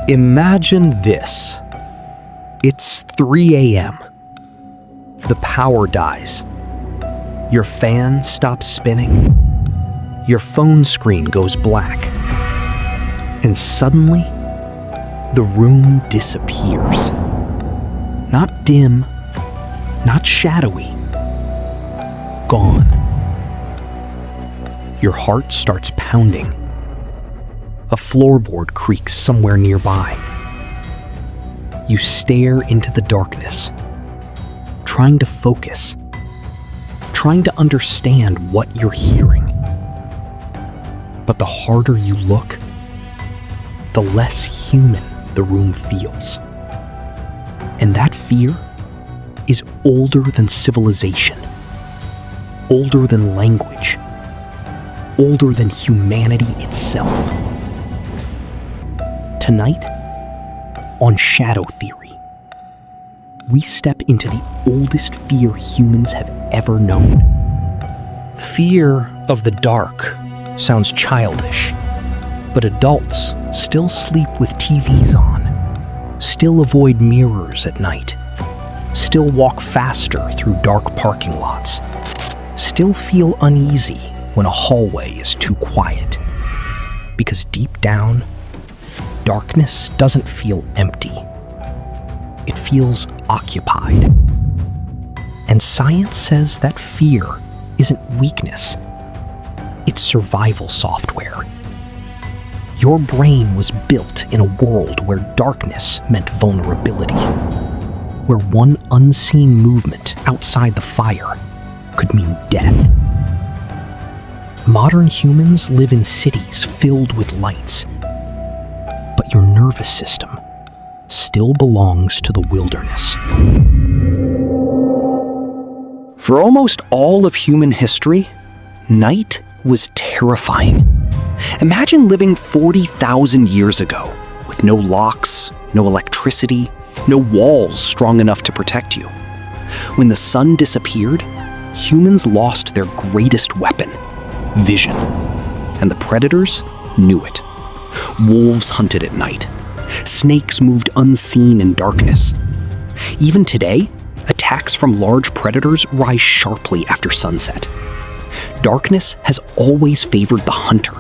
Imagine this. It's 3 a.m. The power dies. Your fan stops spinning. Your phone screen goes black. And suddenly, the room disappears. Not dim, not shadowy. Gone. Your heart starts pounding. A floorboard creaks somewhere nearby. You stare into the darkness, trying to focus, trying to understand what you're hearing. But the harder you look, the less human the room feels. And that fear is older than civilization, older than language, older than humanity itself. Tonight, on Shadow Theory, we step into the oldest fear humans have ever known. Fear of the dark sounds childish, but adults still sleep with TVs on, still avoid mirrors at night, still walk faster through dark parking lots, still feel uneasy when a hallway is too quiet. Because deep down, darkness doesn't feel empty. It feels occupied. And science says that fear isn't weakness. It's survival software. Your brain was built in a world where darkness meant vulnerability, where one unseen movement outside the fire could mean death. Modern humans live in cities filled with lights, but your nervous system still belongs to the wilderness. For almost all of human history, night was terrifying. Imagine living 40,000 years ago with no locks, no electricity, no walls strong enough to protect you. When the sun disappeared, humans lost their greatest weapon, vision. And the predators knew it. Wolves hunted at night. Snakes moved unseen in darkness. Even today, attacks from large predators rise sharply after sunset. Darkness has always favored the hunter,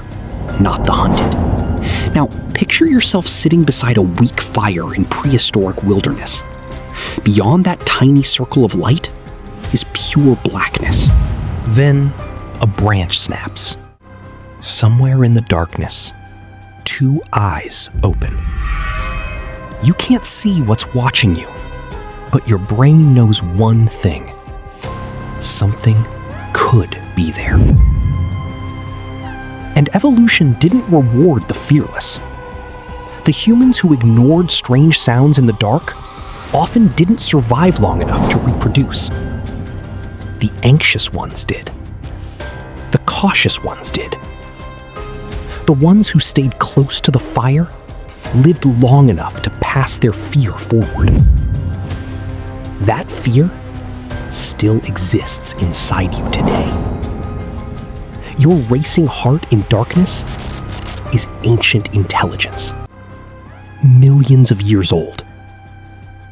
not the hunted. Now, picture yourself sitting beside a weak fire in prehistoric wilderness. Beyond that tiny circle of light is pure blackness. Then, a branch snaps. Somewhere in the darkness, two eyes open. You can't see what's watching you, but your brain knows one thing. Something could be there. And evolution didn't reward the fearless. The humans who ignored strange sounds in the dark often didn't survive long enough to reproduce. The anxious ones did. The cautious ones did. The ones who stayed close to the fire lived long enough to pass their fear forward. That fear still exists inside you today. Your racing heart in darkness is ancient intelligence. Millions of years old,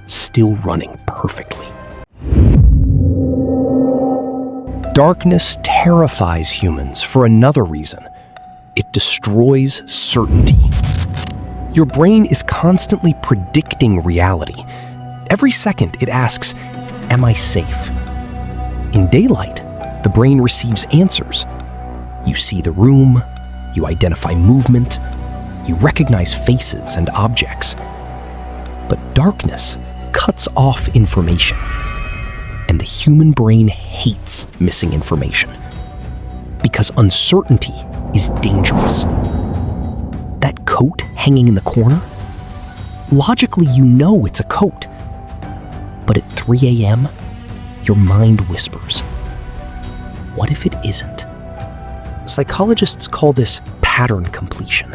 still running perfectly. Darkness terrifies humans for another reason. It destroys certainty. Your brain is constantly predicting reality. Every second it asks, am I safe? In daylight, the brain receives answers. You see the room, you identify movement, you recognize faces and objects. But darkness cuts off information. And the human brain hates missing information. Because uncertainty is dangerous. That coat hanging in the corner? Logically, you know it's a coat. But at 3 a.m., your mind whispers, what if it isn't? Psychologists call this pattern completion.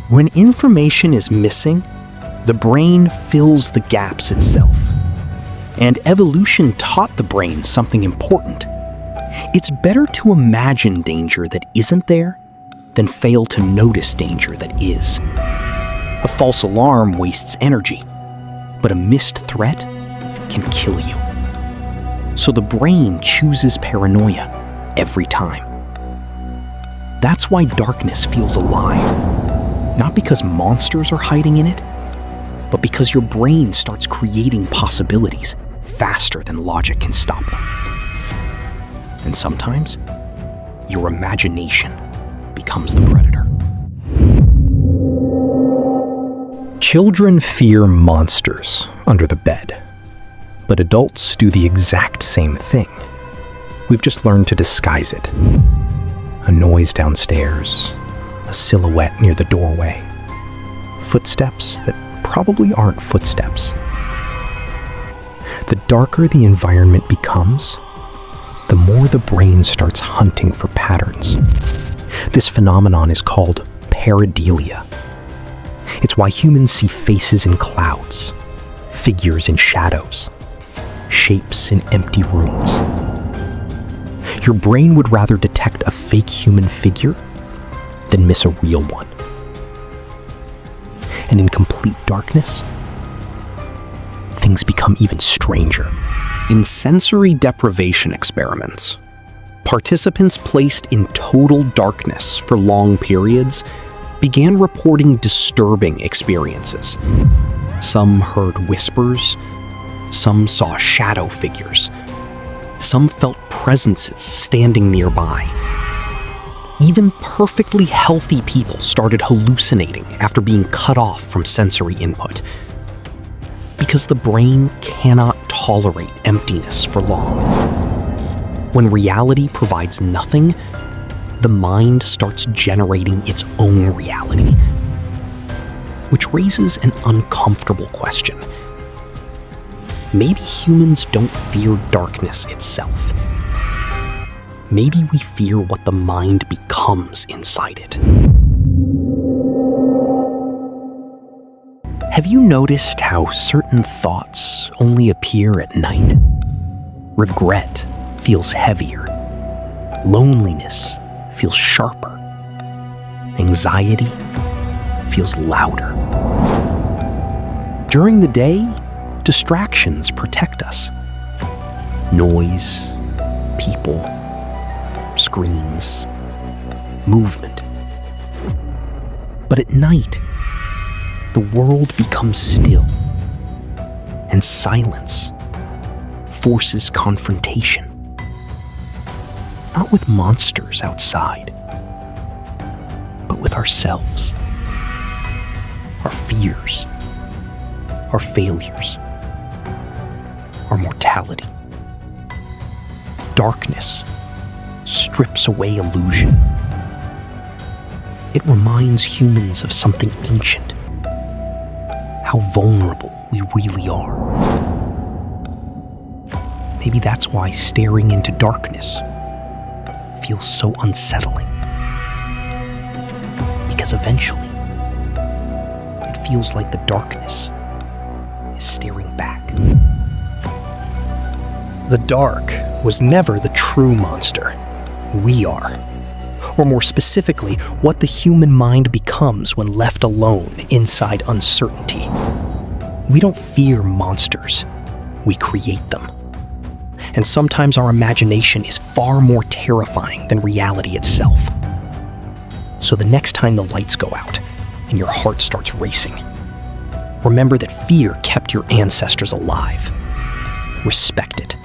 When information is missing, the brain fills the gaps itself. And evolution taught the brain something important. It's better to imagine danger that isn't there than fail to notice danger that is. A false alarm wastes energy, but a missed threat can kill you. So the brain chooses paranoia every time. That's why darkness feels alive. Not because monsters are hiding in it, but because your brain starts creating possibilities faster than logic can stop them. And sometimes, your imagination becomes the predator. Children fear monsters under the bed, but adults do the exact same thing. We've just learned to disguise it. A noise downstairs, a silhouette near the doorway, footsteps that probably aren't footsteps. The darker the environment becomes, the more the brain starts hunting for patterns. This phenomenon is called pareidolia. It's why humans see faces in clouds, figures in shadows, shapes in empty rooms. Your brain would rather detect a fake human figure than miss a real one. And in complete darkness, things become even stranger. In sensory deprivation experiments, participants placed in total darkness for long periods began reporting disturbing experiences. Some heard whispers, some saw shadow figures, some felt presences standing nearby. Even perfectly healthy people started hallucinating after being cut off from sensory input. Because the brain cannot tolerate emptiness for long. When reality provides nothing, the mind starts generating its own reality, which raises an uncomfortable question. Maybe humans don't fear darkness itself. Maybe we fear what the mind becomes inside it. Have you noticed how certain thoughts only appear at night? Regret feels heavier. Loneliness feels sharper. Anxiety feels louder. During the day, distractions protect us. Noise, people, screens, movement. But at night, the world becomes still, and silence forces confrontation. Not with monsters outside, but with ourselves, our fears, our failures, our mortality. Darkness strips away illusion. It reminds humans of something ancient, how vulnerable we really are. Maybe that's why staring into darkness feels so unsettling. Because eventually, it feels like the darkness is staring back. The dark was never the true monster. We are. Or more specifically, what the human mind becomes when left alone inside uncertainty. We don't fear monsters. We create them. And sometimes our imagination is far more terrifying than reality itself. So the next time the lights go out and your heart starts racing, remember that fear kept your ancestors alive. Respect it,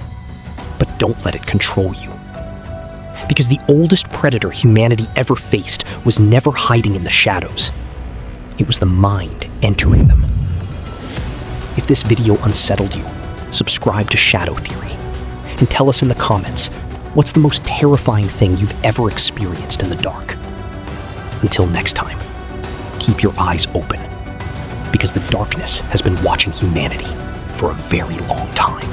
but don't let it control you. Because the oldest predator humanity ever faced was never hiding in the shadows. It was the mind entering them. If this video unsettled you, subscribe to Shadow Theory and tell us in the comments, what's the most terrifying thing you've ever experienced in the dark? Until next time, keep your eyes open, because the darkness has been watching humanity for a very long time.